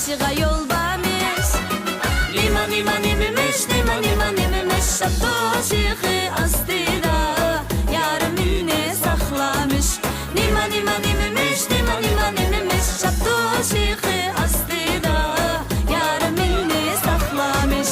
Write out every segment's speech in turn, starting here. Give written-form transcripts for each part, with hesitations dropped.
Yarkışığa yol varmış. Nima nima nimemiş, nima nima nimemiş. Şapto şığı astida yarım ilni saklamış. Nima nima nimemiş, nima nima nimemiş. Şapto şığı astida yarım ilni saklamış.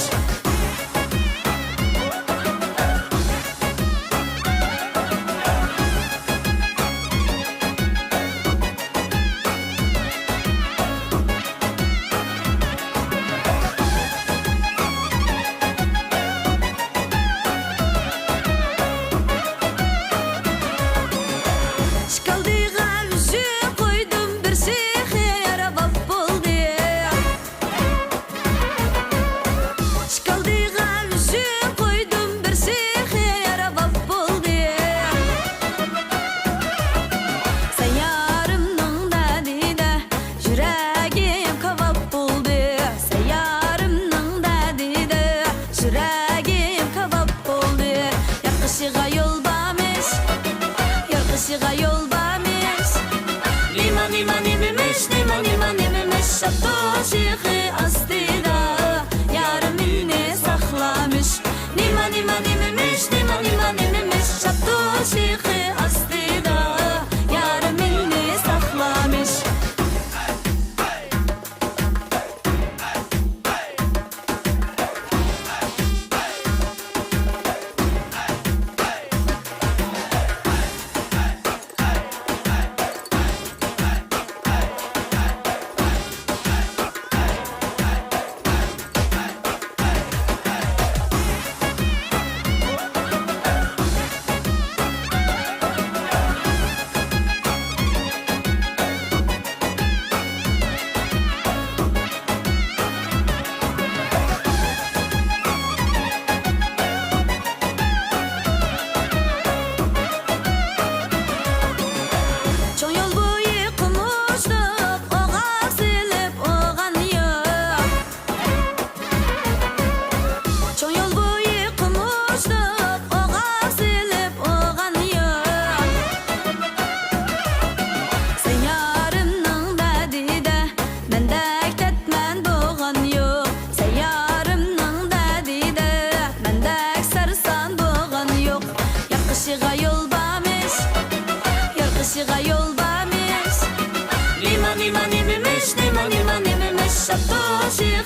Yarkışığa yol varmış. Yarkışığa yol varmış. Nima nima nimemiş, nima nima nimemiş. Şapto şığı astida yarım ilni saklamış. Nima nima nimemiş, nima nima nimemiş. Şapto şığı astida yarım ilni saklamış. Yarkışığa yol varmış. Yarkışığa yol varmış. Nima nima nimemiş, nima nima nimemiş. Şapto şığı